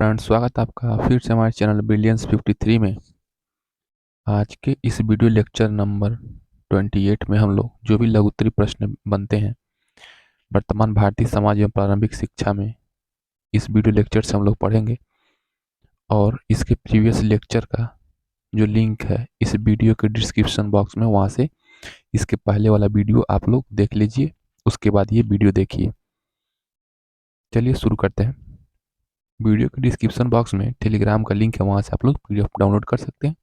Friends, स्वागत है आपका फिर से हमारे चैनल ब्रिलियंस 53 में। आज के इस वीडियो लेक्चर नंबर 28 में हम लोग जो भी लघुत्तरीय प्रश्न बनते हैं वर्तमान भारतीय समाज एवं प्रारंभिक शिक्षा में, इस वीडियो लेक्चर से हम लोग पढ़ेंगे। और इसके प्रीवियस लेक्चर का जो लिंक है इस वीडियो के डिस्क्रिप्शन बॉक्स में, वहाँ से इसके पहले वाला वीडियो आप लोग देख लीजिए, उसके बाद ये वीडियो देखिए। चलिए शुरू करते हैं। वीडियो के डिस्क्रिप्शन बॉक्स में टेलीग्राम का लिंक है, वहाँ से आप लोग पीडीएफ डाउनलोड कर सकते हैं।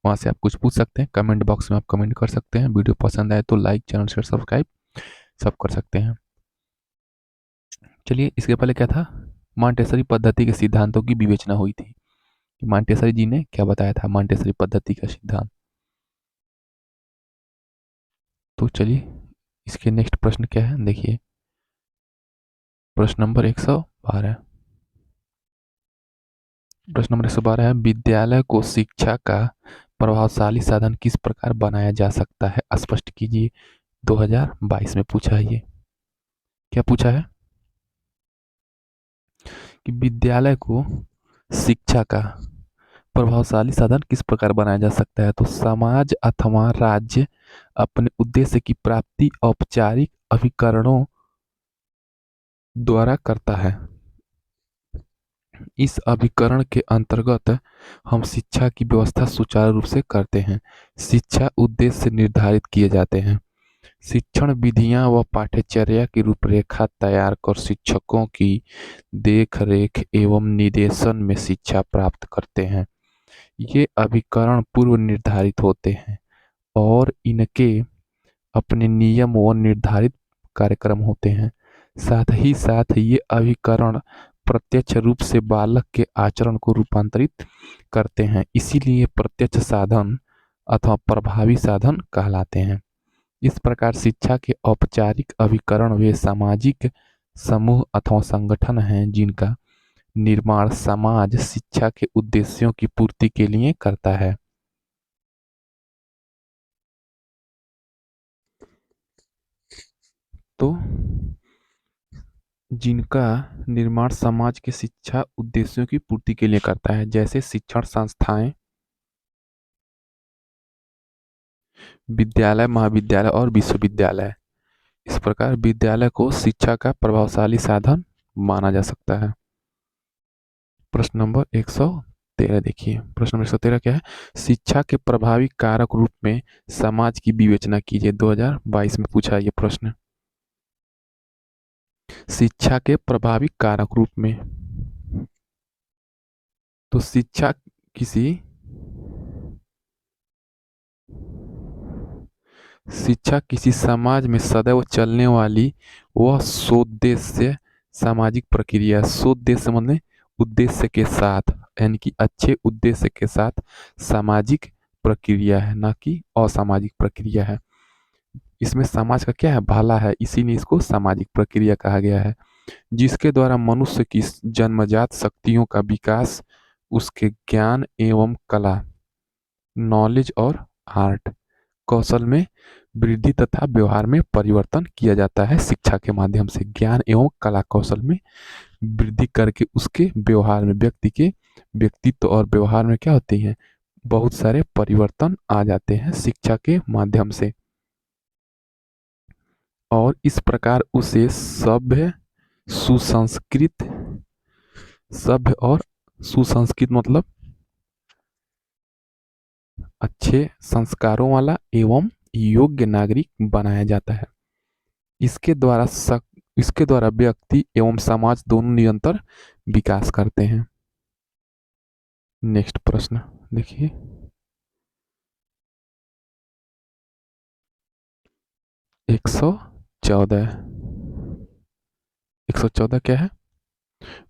वहाँ से आप कुछ पूछ सकते हैं, कमेंट बॉक्स में आप कमेंट कर सकते हैं। वीडियो पसंद आए तो लाइक, चैनल शेयर, सब्सक्राइब सब कर सकते हैं। चलिए, इसके पहले क्या था, मॉन्टेसरी पद्धति के सिद्धांतों की विवेचना हुई थी। मॉन्टेसरी जी ने क्या बताया था मॉन्टेसरी पद्धति का सिद्धांत। तो चलिए, इसके नेक्स्ट प्रश्न क्या है, देखिए प्रश्न नंबर 112। प्रश्न नंबर 112 है, विद्यालय को शिक्षा का प्रभावशाली साधन किस प्रकार बनाया जा सकता है, स्पष्ट कीजिए। 2022 में पूछा है। ये क्या पूछा है कि विद्यालय को शिक्षा का प्रभावशाली साधन किस प्रकार बनाया जा सकता है। तो समाज अथवा राज्य अपने उद्देश्य की प्राप्ति औपचारिक अभिकरणों द्वारा करता है। इस अभिकरण के अंतर्गत हम शिक्षा की व्यवस्था सुचारू रूप से करते हैं। शिक्षा उद्देश्य निर्धारित किए जाते हैं। शिक्षण विधियां व पाठ्यचर्या की रूपरेखा तैयार कर शिक्षकों की देख रेख एवं निर्देशन में शिक्षा प्राप्त करते हैं। ये अभिकरण पूर्व निर्धारित होते हैं और इनके अपने नियम व निर्धारित कार्यक्रम होते हैं। साथ ही साथ ये अभिकरण प्रत्यक्ष रूप से बालक के आचरण को रूपांतरित करते हैं, इसीलिए प्रत्यक्ष साधन अथवा प्रभावी साधन कहलाते हैं। इस प्रकार शिक्षा के औपचारिक अभिकरण वे सामाजिक समूह अथवा संगठन हैं जिनका निर्माण समाज शिक्षा के उद्देश्यों की पूर्ति के लिए करता है। तो जिनका निर्माण समाज के शिक्षा उद्देश्यों की पूर्ति के लिए करता है, जैसे शिक्षण संस्थाएं, विद्यालय, महाविद्यालय और विश्वविद्यालय। इस प्रकार विद्यालय को शिक्षा का प्रभावशाली साधन माना जा सकता है। प्रश्न नंबर 113 देखिए। प्रश्न नंबर 113 क्या है, शिक्षा के प्रभावी कारक रूप में समाज की विवेचना कीजिए। 2022 में पूछा है ये प्रश्न। शिक्षा के प्रभावी कारक रूप में, तो शिक्षा किसी समाज में सदैव चलने वाली वह सोद्देश्य सामाजिक प्रक्रिया। सोद्देश्य मतलब उद्देश्य के साथ, यानी कि अच्छे उद्देश्य के साथ सामाजिक प्रक्रिया है, ना कि असामाजिक प्रक्रिया है। इसमें समाज का क्या है, भला है, इसीलिए इसको सामाजिक प्रक्रिया कहा गया है। जिसके द्वारा मनुष्य की जन्मजात शक्तियों का विकास, उसके ज्ञान एवं कला, नॉलेज और आर्ट कौशल में वृद्धि तथा व्यवहार में परिवर्तन किया जाता है। शिक्षा के माध्यम से ज्ञान एवं कला कौशल में वृद्धि करके उसके व्यवहार में, व्यक्ति के व्यक्तित्व और व्यवहार में क्या होती है, बहुत सारे परिवर्तन आ जाते हैं शिक्षा के माध्यम से। और इस प्रकार उसे सुसंस्कृत सभ्य और सुसंस्कृत मतलब अच्छे संस्कारों वाला एवं योग्य नागरिक बनाया जाता है। इसके द्वारा व्यक्ति एवं समाज दोनों निरंतर विकास करते हैं। नेक्स्ट प्रश्न देखिए। 114 114 क्या है,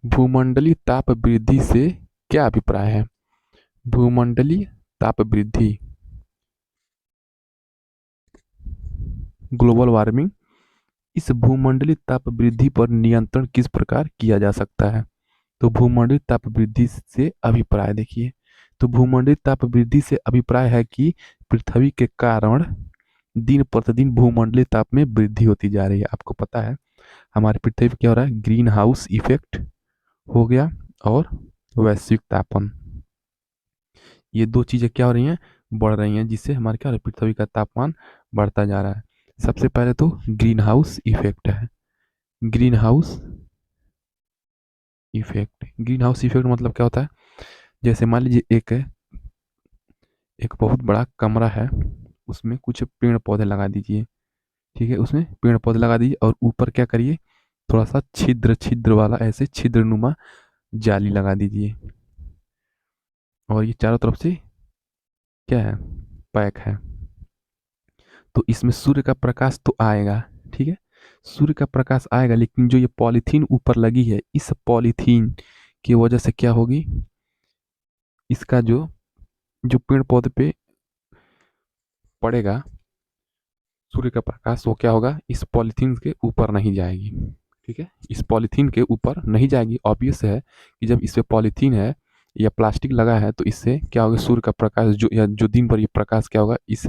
भूमंडलीय ताप वृद्धि से क्या अभिप्राय है। भूमंडलीय ताप वृद्धि, ग्लोबल वार्मिंग, इस भूमंडलीय ताप वृद्धि पर नियंत्रण किस प्रकार किया जा सकता है। तो भूमंडलीय ताप वृद्धि से अभिप्राय देखिए। तो भूमंडलीय ताप वृद्धि से अभिप्राय है कि पृथ्वी के कारण दिन प्रतिदिन भूमंडलीय ताप में वृद्धि होती जा रही है। आपको पता है हमारी पृथ्वी पे क्या हो रहा है, ग्रीन हाउस इफेक्ट हो गया और वैश्विक तापन। ये दो चीज़ें क्या हो रही हैं, बढ़ रही हैं, जिससे हमारे क्या हो रहा है, पृथ्वी का तापमान बढ़ता जा रहा है। सबसे पहले तो ग्रीन हाउस इफेक्ट है। Green house effect, green house effect मतलब क्या होता है, जैसे मान लीजिए एक बहुत बड़ा कमरा है, उसमें कुछ पेड़ पौधे लगा दीजिए। ठीक है, उसमें पेड़ पौधे लगा दीजिए और ऊपर क्या करिए, थोड़ा सा छिद्र छिद्र वाला ऐसे छिद्र नुमा जाली लगा दीजिए, और ये चारों तरफ से क्या है, पैक है। तो इसमें सूर्य का प्रकाश तो आएगा, ठीक है, सूर्य का प्रकाश आएगा, लेकिन जो ये पॉलीथीन ऊपर लगी है, इस पॉलीथीन की वजह से क्या होगी, इसका जो जो पेड़ पौधे पे पड़ेगा सूर्य का प्रकाश, वो क्या होगा, इस पॉलीथीन के ऊपर नहीं जाएगी। ठीक है, इस पॉलीथीन के ऊपर नहीं जाएगी। ऑब्वियस है कि जब इस पे पॉलीथीन है या प्लास्टिक लगा है, तो इससे क्या होगा, सूर्य का प्रकाश जो या जो दिन भर ये प्रकाश क्या होगा, इस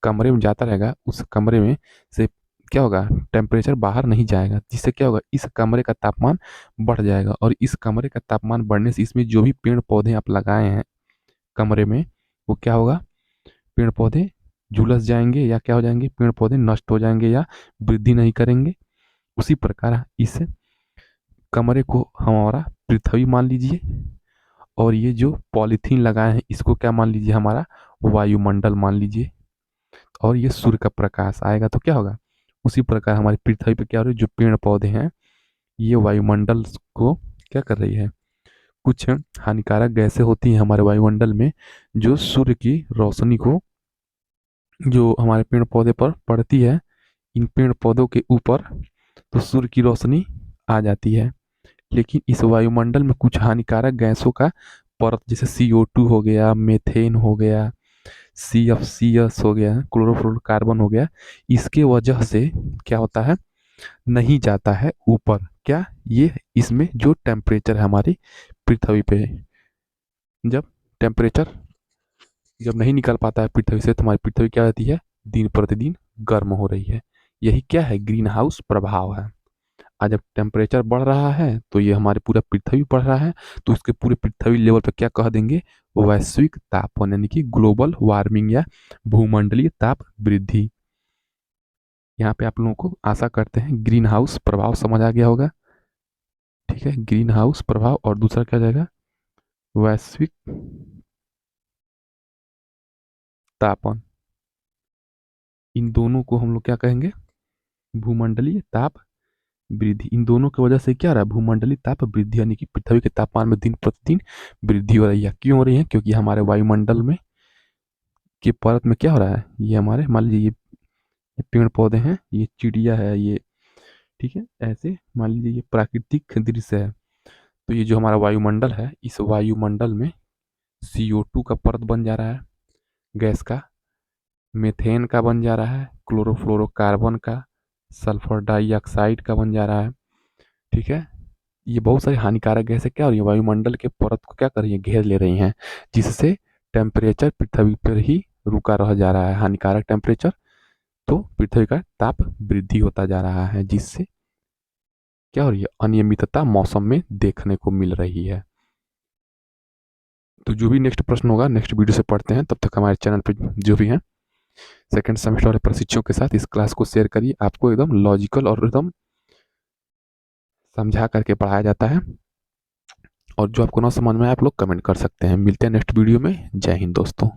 कमरे में जाता रहेगा, उस कमरे में से क्या होगा, टेम्परेचर बाहर नहीं जाएगा, जिससे क्या होगा, इस कमरे का तापमान बढ़ जाएगा। और इस कमरे का तापमान बढ़ने से इसमें जो भी पेड़ पौधे आप लगाए हैं कमरे में, वो क्या होगा, पेड़ पौधे झुलस जाएंगे, या क्या हो जाएंगे, पेड़ पौधे नष्ट हो जाएंगे या वृद्धि नहीं करेंगे। उसी प्रकार इस कमरे को हमारा पृथ्वी मान लीजिए, और ये जो पॉलीथीन लगाए हैं इसको क्या मान लीजिए, हमारा वायुमंडल मान लीजिए। और ये सूर्य का प्रकाश आएगा तो क्या होगा, उसी प्रकार हमारी पृथ्वी पे क्या हो रही है, जो पेड़ पौधे हैं ये वायुमंडल को क्या कर रही है, कुछ हानिकारक गैसें होती हैं हमारे वायुमंडल में, जो सूर्य की रोशनी को, जो हमारे पेड़ पौधे पर पड़ती है, इन पेड़ पौधों के ऊपर तो सूर्य की रोशनी आ जाती है। लेकिन इस वायुमंडल में कुछ हानिकारक गैसों का परत, जैसे CO2 हो गया, मेथेन हो गया, CFCS हो गया, क्लोरोफ्लोरोकार्बन हो गया, इसके वजह से क्या होता है, नहीं जाता है ऊपर, क्या ये इसमें जो टेम्परेचर है हमारी पृथ्वी पे, जब टेम्परेचर जब नहीं निकल पाता है पृथ्वी से, तो हमारी पृथ्वी क्या रहती है, दिन प्रतिदिन गर्म हो रही है। यही क्या है, ग्रीन हाउस प्रभाव है। आज जब टेम्परेचर बढ़ रहा है तो ये हमारे पूरा पृथ्वी बढ़ रहा है, तो उसके पूरे पृथ्वी लेवल पे क्या कह देंगे, वैश्विक तापमान, यानी कि ग्लोबल वार्मिंग या भूमंडलीय ताप वृद्धि। यहाँ पे आप लोगों को आशा करते हैं ग्रीन हाउस प्रभाव समझ आ गया होगा। ठीक है, ग्रीन हाउस प्रभाव और दूसरा क्या जाएगा, वैश्विक तापन। इन दोनों को हम लोग क्या कहेंगे, भूमंडलीय ताप वृद्धि। इन दोनों की वजह से क्या रहा है, भूमंडलीय ताप वृद्धि, यानी कि पृथ्वी के तापमान में दिन प्रतिदिन वृद्धि हो रही है। क्यों हो रही है, क्योंकि हमारे वायुमंडल में के परत में क्या हो रहा है, ये हमारे मान लीजिए ये पेड़ पौधे हैं, ये चिड़िया है, ये ठीक है, ऐसे मान लीजिए ये प्राकृतिक दृश्य है। तो ये जो हमारा वायुमंडल है, इस वायुमंडल में CO2 का परत बन जा रहा है, गैस का, मीथेन का बन जा रहा है, क्लोरोफ्लोरोकार्बन का, सल्फर डाइऑक्साइड का बन जा रहा है। ठीक है, ये बहुत सारी हानिकारक गैसें क्या हो रही है, वायुमंडल के परत को क्या कर रही है, घेर ले रही हैं, जिससे टेम्परेचर पृथ्वी पर ही रुका रह जा रहा है, हानिकारक टेम्परेचर। तो पृथ्वी का ताप वृद्धि होता जा रहा है, जिससे क्या हो रही है, अनियमितता मौसम में देखने को मिल रही है। तो जो भी नेक्स्ट प्रश्न होगा नेक्स्ट वीडियो से पढ़ते हैं, तब तक हमारे चैनल पे जो भी हैं सेकंड सेमेस्टर वाले प्रशिक्षकों के साथ इस क्लास को शेयर करिए। आपको एकदम लॉजिकल और एकदम समझा करके पढ़ाया जाता है, और जो आपको ना समझ में आए आप लोग कमेंट कर सकते हैं। मिलते हैं नेक्स्ट वीडियो में। जय हिंद दोस्तों।